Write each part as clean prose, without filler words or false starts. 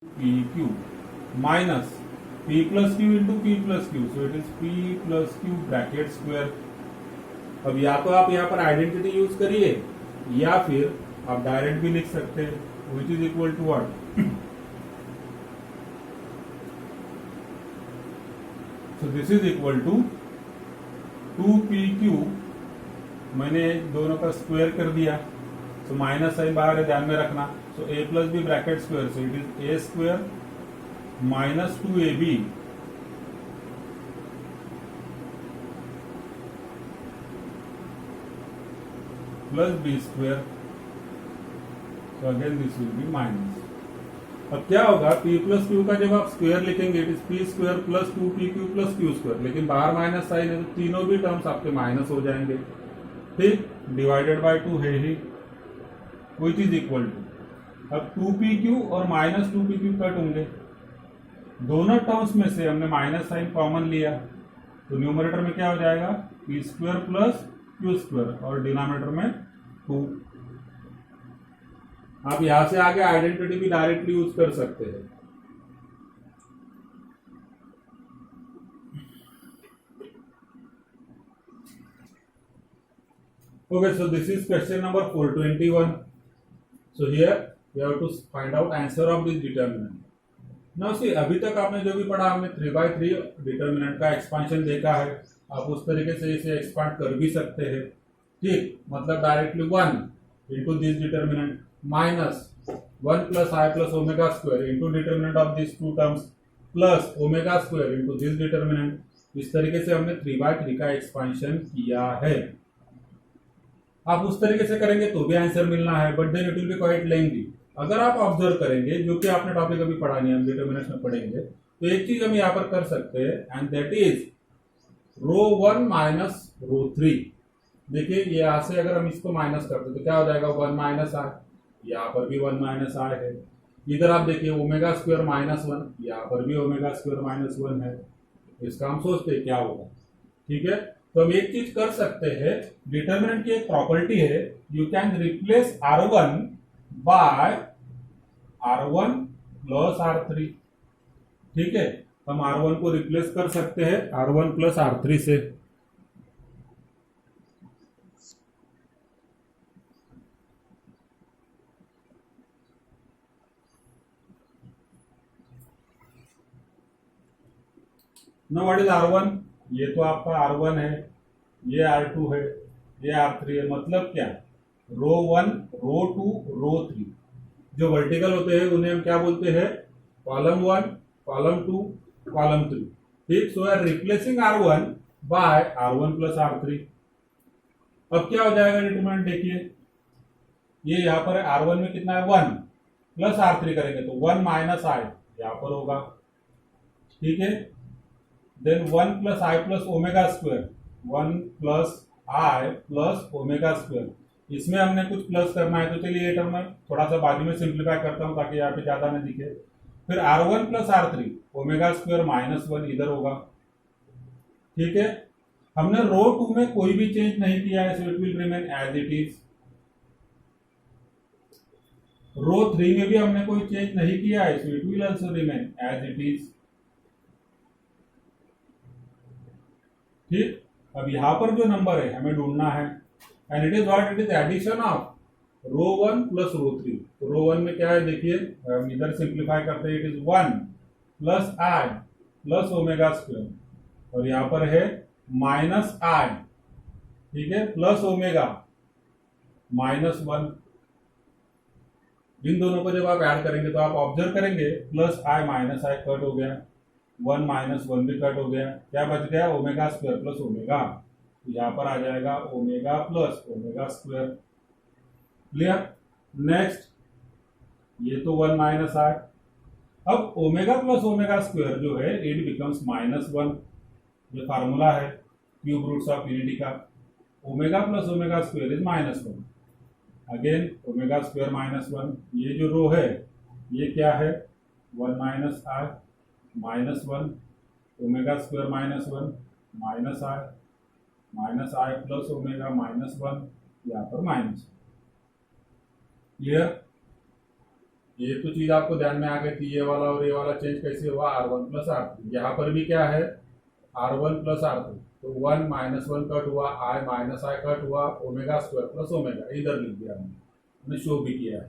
P Q minus P plus Q into P plus Q, so it is P plus Q bracket square. अब या तो आप यहाँ पर आइडेंटिटी यूज करिए या फिर आप डायरेक्ट भी लिख सकते हैं, which is equal to what, so this is equal to 2pq, मैंने दोनों का स्क्वायर कर दिया, सो माइनस साइन बाहर है, ध्यान में रखना। So a plus b bracket square, so it is a square minus 2ab plus b square, so again this will be minus. अब क्या होगा, p प्लस क्यू का जब आप स्क्वायर लिखेंगे it is P square plus 2pq plus Q square, लेकिन बाहर minus sign है तो तीनों भी टर्म्स आपके माइनस हो जाएंगे, ठीक, डिवाइडेड बाय 2 है ही, विच इज इक्वल टू, अब 2pq और माइनस 2pq कट होंगे, दोनों टर्म्स में से हमने माइनस साइन कॉमन लिया, तो न्यूमरेटर में क्या हो जाएगा, P square plus Q square और डिनोमिनेटर में 2। आप यहां से आगे आइडेंटिटी भी डायरेक्टली यूज कर सकते हैं। Okay, so this is question number 421. So here we have to find out answer of this determinant. Now see, अभी तक आपने जो भी पढ़ा, हमने 3/3 डिटर्मिनेंट का एक्सपांशन देखा है, आप उस तरीके से इसे एक्सपांड कर भी सकते हैं, ठीक, मतलब directly 1 into this determinant minus 1 plus i plus omega square into determinant of this two terms plus omega square into this determinant. इस तरीके से हमने 3/3 का एक्सपांशन किया है। आप उस तरीके से करेंगे तो भी आंसर मिलना है, but then it will be quite lengthy. अगर आप ऑब्जर्व करेंगे, जो कि आपने टॉपिक अभी पढ़ा नहीं, हम डिटर्मिनेंट्स में पढ़ेंगे, तो एक चीज हम यहाँ पर कर सकते हैं and that is row 1 minus row 3। देखिए यहाँ से अगर हम इसको माइनस करते तो क्या हो जाएगा, 1 माइनस आर, यहाँ पर भी 1 माइनस आर है। इधर आप देखिए ओमेगा स्क्वायर माइनस 1, यहाँ पर भी ओमेगा स्क्वायर माइनस 1 है। इसका हम सोचते हैं क्या होगा, ठीक है। तो हम एक चीज कर सकते हैं, डिटर्मिनेंट की एक प्रॉपर्टी है, you can replace R1 by R1 plus R3, ठीक है। हम R1 को रिप्लेस कर सकते हैं R1 प्लस R3 से। नो व्हाट इज R1, ये तो आपका R1 है, ये R2 है, ये R3 है, मतलब क्या, रो 1 रो 2 रो 3 जो वर्टिकल होते हैं उन्हें हम क्या बोलते हैं, कॉलम 1 कॉलम 2 कॉलम 3, ठीक। So are replacing R1 by R1 plus R3। अब क्या हो जाएगा डिटरमिनेंट, देखिए ये यहाँ पर R1 में कितना है 1 प्लस R3 करेंगे तो 1 माइनस आई यहाँ पर होगा, ठीक है। Then 1 plus i plus omega square, 1 plus i plus omega square, इसमें हमने कुछ प्लस करना है, तो चलिए ये टर्म मैं थोड़ा सा बाद में सिंप्लीफाई करता हूं ताकि यहाँ पे ज्यादा न दिखे। फिर R1 plus R3 omega square minus 1 इधर होगा, ठीक है। हमने रो 2 में कोई भी चेंज नहीं किया है, so it will remain as it is. Row 3 में भी हमने कोई चेंज नहीं किया है, so it will also remain as it is, ठीक। अब यहां पर जो नंबर है हमें ढूंढना है and it is what, it is addition of row 1 plus row 3। तो रो 1 में क्या है, देखिए हम इधर सिंप्लीफाई करते हैं, it is 1 plus i plus omega square और यहां पर है माइनस आई, ठीक है, प्लस ओमेगा माइनस 1। इन दोनों को जब आप ऐड करेंगे तो आप ऑब्जर्व करेंगे plus I minus I cut हो गया, 1 माइनस 1 भी कट हो गया, क्या बच गया, ओमेगा स्क्वायर प्लस ओमेगा, तो यहां पर आ जाएगा omega plus omega square, clear. Next ये तो 1 माइनस आर, अब ओमेगा प्लस ओमेगा स्क्वायर जो है इट बिकम्स -1, ये फार्मूला है क्यूब रूट्स ऑफ यूनिटी का, omega plus omega square is -1, again omega square -1, ये जो रो है ये क्या है 1 minus r -1 omega square -1 minus I plus omega -1, यहाँ पर माइनस, क्लियर। ये तो चीज आपको ध्यान में आ गई थी, ये वाला और ये वाला चेंज कैसे हुआ, R1 प्लस R2। यहाँ पर भी क्या है, R1 प्लस R2, तो 1 माइनस 1 कट हुआ, I माइनस I कट हुआ, ओमेगा स्क्वायर प्लस ओमेगा इधर लिख दिया हमने शो भी किया है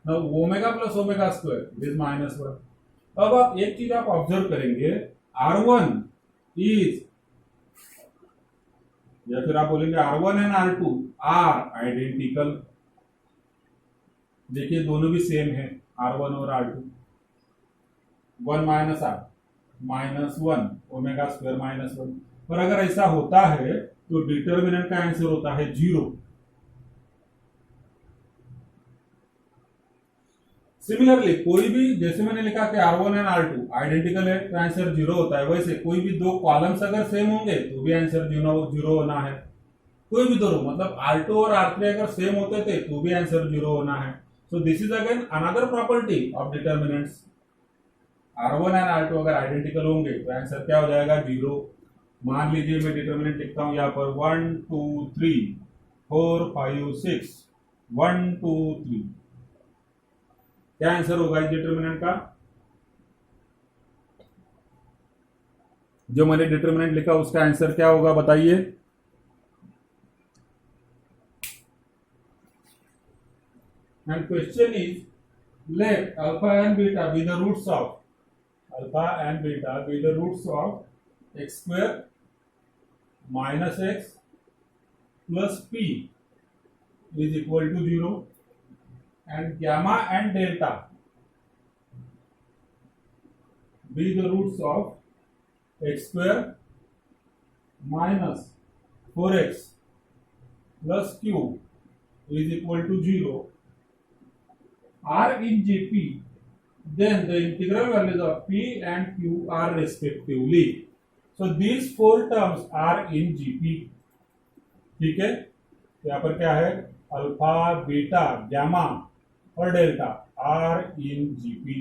ना, omega plus omega square this minus 1। अब आप एक चीज आप ऑब्जर्व करेंगे, R1 इज, या फिर आप बोलेंगे R1 and R2 are identical. देखिए दोनों भी सेम है, R1 और R2। 1 minus R minus 1 omega square minus 1। पर अगर ऐसा होता है तो डिटर्मिनेंट का आंसर होता है 0। सिमिलरली कोई भी, जैसे मैंने लिखा कि R1 एंड R2 आइडेंटिकल है तो आंसर 0 होता है, वैसे कोई भी दो कॉलम्स अगर सेम होंगे तो भी आंसर 0 होना है। कोई भी दो रो, मतलब R2 और R3 अगर सेम होते थे तो भी आंसर 0 होना है। सो this is again another property of determinants. R1 and R2 अगर आइडेंटिकल होंगे तो आंसर क्या हो जाएगा, 0। मान लीजिए मैं डिटर्मिनेंट लिखता हूं यहाँ पर 1 2 3 4 5 6 1 2 3। क्या आंसर होगा इस डिटर्मिनेंट का, जो मैंने डिटर्मिनेंट लिखा उसका आंसर क्या होगा बताइए। And question is, let alpha and beta be the roots of x square minus x plus p is equal to 0, and gamma and delta be the roots of x square minus 4x plus q is equal to 0 are in GP, then the integral values of P and Q are respectively. So these four terms are in GP. ठीक है, यहाँ पर क्या है, alpha beta gamma और delta R in GP.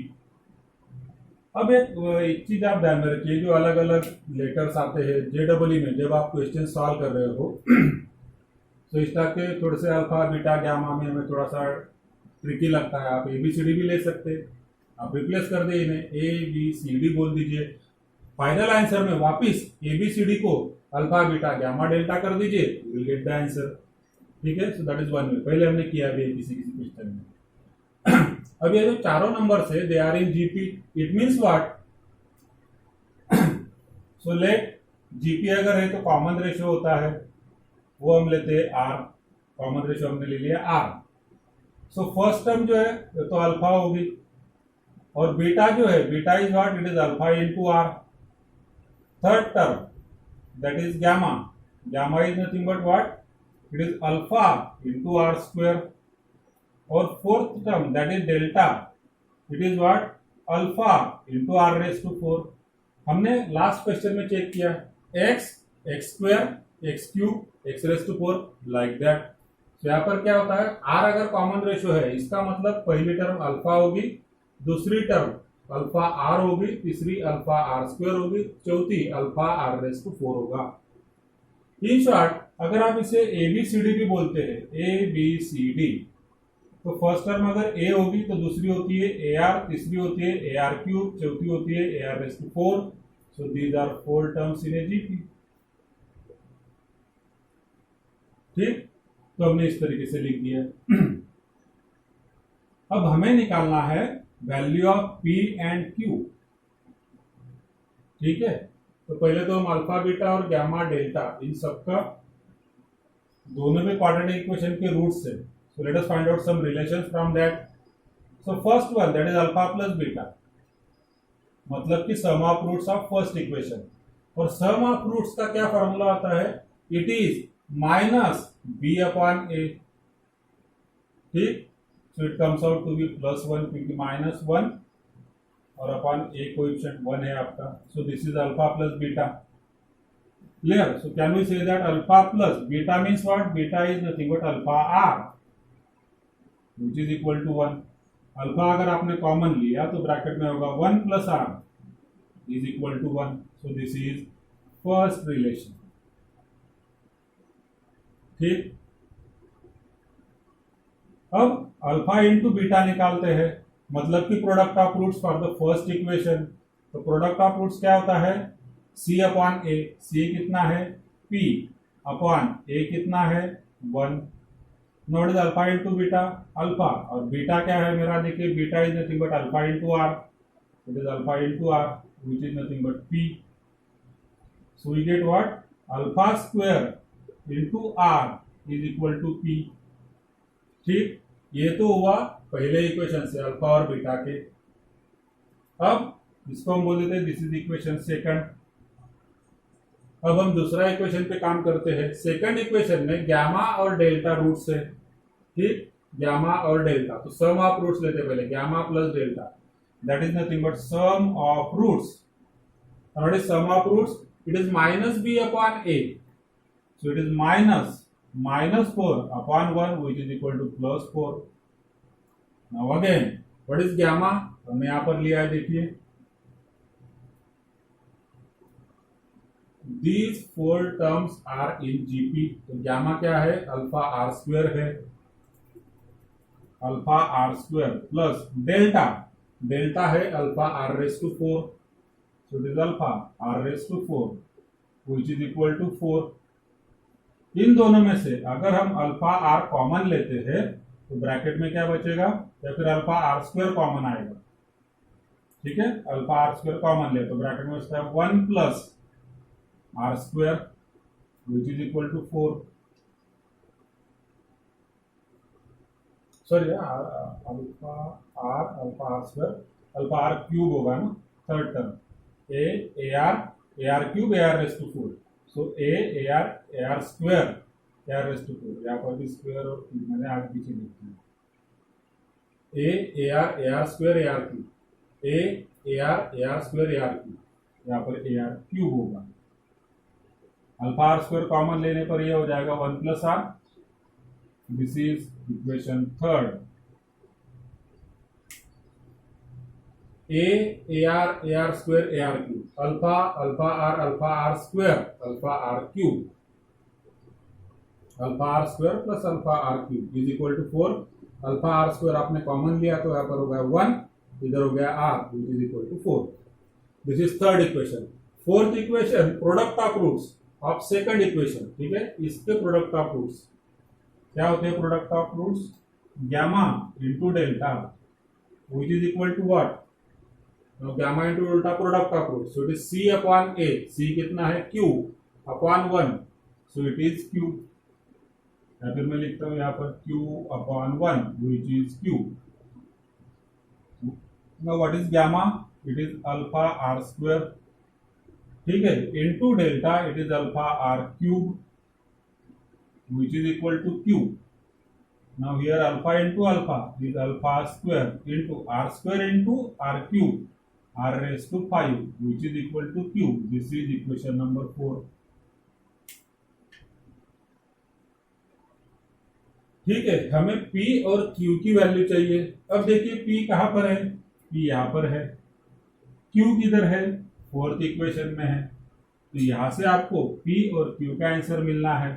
अब एक चीज आप ध्यान में रखिए, जो अलग अलग लेटर्स आते हैं JEE में जब आप क्वेश्चन सॉल्व कर रहे हो तो इस टाइप के थोड़े से अल्फा बीटा गामा में हमें थोड़ा सा ट्रिकी लगता है। आप ABCD भी ले सकते हैं, आप रिप्लेस कर दे इन्हें ABCD बोल दीजिए, फाइनल आंसर में वापिस ABCD को अल्फा बीटा गामा डेल्टा कर दीजिए, you will get the answer. ठीक है, सो दैट इज वन वे, पहले हमने किया भी किसी क्वेश्चन में। अब ये जो चारों नंबर्स है they are in GP, it means what, so let GP अगर है तो कॉमन रेशियो होता है, वो हम लेते हैं आर, कॉमन रेशियो हमने ले लिया आर। सो फर्स्ट टर्म जो है तो अल्फा होगी, और बीटा जो है, beta is what, it is alpha into R. Third term that is gamma, gamma is nothing but what, it is alpha into R square. और fourth term that is delta, it is what, alpha into R raise to 4। हमने last question में check किया X, X square, X cube, X raise to 4 like that. तो यहाँ पर क्या होता है, आर अगर कॉमन रेशियो है इसका मतलब पहली टर्म अल्फा होगी, दूसरी टर्म अल्फा आर होगी, तीसरी अल्फा आर स्क्वायर होगी, चौथी अल्फा आर रेज टू 4 होगा। इन शॉर्ट अगर आप इसे ABCD भी बोलते हैं, ABCD, तो फर्स्ट टर्म अगर ए होगी तो दूसरी होती है AR, तीसरी होती है AR क्यूब, चौथी होती है AR raise to 4। So these are 4 terms in a GP. ठीक, तो हमने इस तरीके से लिख दिया। अब हमें निकालना है value of P and Q। ठीक है, तो पहले तो हम अल्फा बीटा और गामा डेल्टा इन सबका दोनों में क्वाड्रेटिक इक्वेशन के रूट्स है। So let us find out some relations from that. So first one that is alpha plus beta, मतलब कि sum of roots of first equation. और सम ऑफ रूट्स का क्या फॉर्मूला होता है, it is minus b upon a। ठीक, सो it comes out to be +1 क्योंकि -1 और अपॉन a कोएफिशिएंट 1 है आपका। So this is alpha plus beta. Clear? So can we say that alpha plus beta means what, beta is nothing but alpha r which is equal to 1। Alpha अगर आपने common लिया तो bracket में होगा 1 plus r is equal to 1। So this is first relation. ठीक, अब alpha into beta निकालते हैं। मतलब कि product of roots for the first equation. तो प्रोडक्ट ऑफ रूट्स क्या होता है, सी अपॉन ए। सी कितना है, पी अपॉन ए कितना है, 1। Note is alpha into beta, alpha और बीटा क्या है मेरा, देखिए beta is nothing but alpha into r, it is alpha into r which is nothing but p. So we get what, alpha square into r is equal to p. ठीक, ये तो हुआ पहले इक्वेशन से अल्फा और beta के। अब इसको हम बोल देते हैं दिस इज इक्वेशन सेकंड। अब हम दूसरा इक्वेशन पे काम करते हैं। सेकंड इक्वेशन में गामा और डेल्टा रूट्स है। ठीक, गामा और डेल्टा, तो सम ऑफ रूट्स लेते हैं पहले, gamma plus delta that is nothing but sum of roots. What is sum of roots, it is minus b upon a, so it is -4 upon 1 which is equal to +4। Now again what is gamma, हमने यहां पर लिया है, देखिए these 4 terms are in GP। तो gamma क्या है, alpha are square है, alpha are square plus delta, delta है alpha R raise to 4, so it is alpha R raise to 4 which is equal to 4। इन दोनों में से अगर हम अल्फा आर कॉमन लेते हैं तो ब्रैकेट में क्या बचेगा, या फिर अल्फा आर स्क्वायर कॉमन आएगा। ठीक है, अल्फा आर स्क्वायर कॉमन ले तो ब्रैकेट में बचता है 1 plus r square which is equal to 4। Sorry, alpha are square, alpha r cube होगा ना, third term, a r cube a r raise to 4। So a r square a r raise to 4, यहाँ पर भी square और cube मैंने आगे पीछे लिखा है, a r square a r cube, a r square a r cube, यहाँ पर ए आर क्यूब होगा। अल्फा आर स्क्वायर कॉमन लेने पर यह हो जाएगा 1 plus r. This is equation third. A r square a r cube, alpha are square alpha r cube, alpha are square plus alpha r cube is equal to 4। Alpha are square आपने common लिया तो यहाँ पर हो गया 1, इधर हो गया R which is equal to 4। This is third equation. Fourth equation, product of roots of second equation. ठीक है, इसके प्रोडक्ट ऑफ रूट्स क्या होते हैं, product of roots gamma into delta which is equal to what, gamma into delta product of roots, so it is C upon A, C कितना है, Q upon 1, so it is Q, या फिर मैं लिखता हूं यहाँ पर q upon 1 which is q. Now what is gamma, it is alpha are square, ठीक है, into delta it is alpha r cube which is equal to q। now here alpha into alpha is alpha square into r square into r cube, r raised to 5 which is equal to q। this is equation number 4। ठीक है, हमें p और q की value चाहिए। अब देखिए p कहां पर है, p यहां पर है, q किधर है, फोर्थ इक्वेशन में है, तो यहां से आपको p और q का आंसर मिलना है।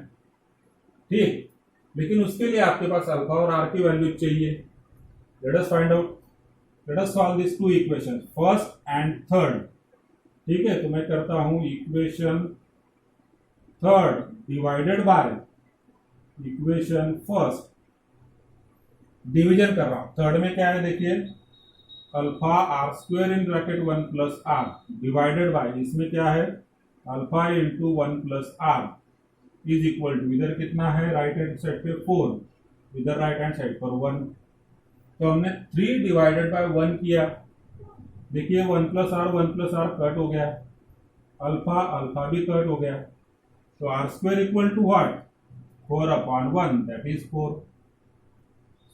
ठीक, लेकिन उसके लिए आपके पास अल्फा और आर की वैल्यू चाहिए। Let us find out, let us solve this two equation, first and third. ठीक है, तो मैं करता हूं equation third divided by equation first, division कर रहा हूं। थर्ड में क्या है, देखिए alpha are square in bracket 1 plus r divided by, इसमें क्या है, alpha into 1 plus r is equal to, इधर कितना है, राइट हैंड साइड पे 4, इधर राइट हैंड साइड पर 1, तो हमने 3 डिवाइडेड बाय 1 किया। देखिए 1 प्लस आर कट हो गया, अल्फा भी कट हो गया, तो R square equal to what, 4 upon 1 that is 4।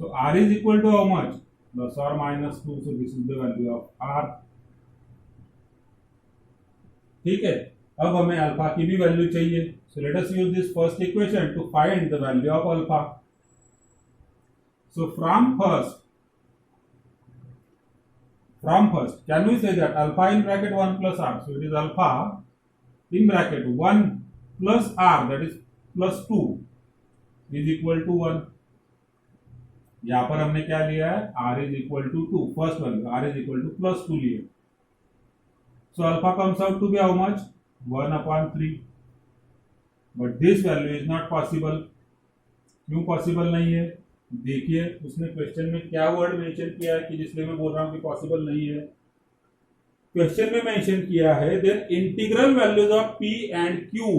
So R is equal to how much, plus और minus 2, so this is the value of R. ठीक है, अब हमें अल्फा की भी वैल्यू चाहिए, so let us use this first equation to find the value of alpha। so from first can we say that alpha in bracket 1 plus r, so it is alpha in bracket 1 plus r that is plus 2 is equal to 1। यहां पर हमने क्या लिया है, r is equal to 2, first value r is equal to +2 लिए। So alpha comes out to be how much, 1/3। But this value is not possible. क्यों possible नहीं है? देखिए उसने क्वेश्चन में क्या वर्ड मेंशन किया है कि जिसलिए मैं बोल रहा हूं कि पॉसिबल नहीं है। क्वेश्चन में मेंशन किया है then integral values of p and q,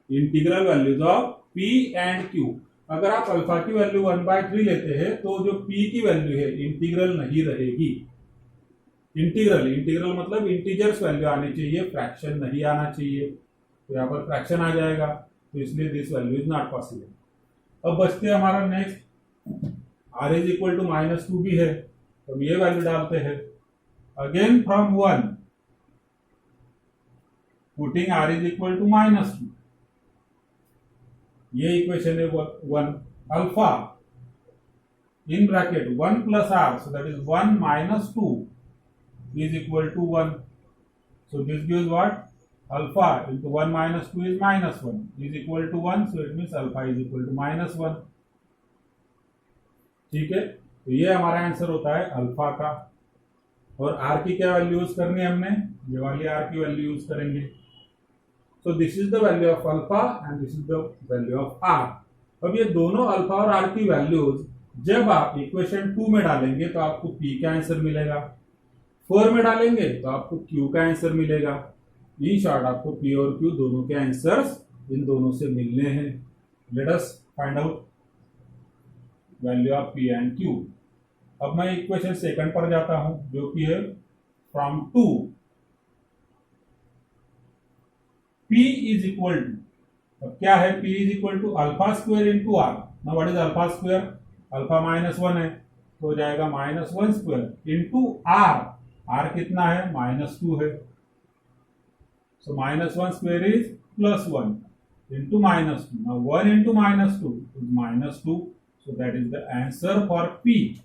integral values of p and q। अगर आप अल्फा की वैल्यू 1/3 लेते हैं तो जो p की वैल्यू है इंटीग्रल नहीं रहेगी। इंटीग्रल मतलब इंटीजर्स वैल्यू आनी चाहिए, फ्रैक्शन नहीं आना चाहिए। तो यहाँ पर फ्रैक्शन आ जाएगा, तो इसलिए this value is not possible. अब बचते हमारा next, r is equal to -2 भी है, तो हम ये वैल्यू डालते हैं again from 1, putting r is equal to -2। ये इक्वेशन है 1। Alpha in bracket 1 plus r, so that is 1 minus 2 is equal to 1. So this gives what? Alpha into 1 minus 2 is -1 is equal to 1. So it means alpha is equal to -1. ठीक है, तो ये हमारा answer होता है alpha का। और r की क्या वैल्यू यूज करनी है हमने, ये वाली r की वैल्यू यूज करेंगे। सो this is the value of alpha and this is the value of r। अब ये दोनों अल्फा और r की वैल्यूज जब आप इक्वेशन 2 में डालेंगे तो आपको p का आंसर मिलेगा, 4 में डालेंगे तो आपको q का आंसर मिलेगा। इन शॉर्ट आपको p और q दोनों के आंसर्स इन दोनों से मिलने हैं। Late us find out value of p and q। अब मैं इक्वेशन सेकंड पर जाता हूं जो कि है from 2 p is equal to, अब क्या है, p is equal to alpha square into r। Now what is alpha square, alpha -1 है तो हो जाएगा -1 स्क्वायर इंटू r, r कितना है, -2 है। सो -1 square is +1 into -2. Now 1 into -2 is -2. So that is the answer for P.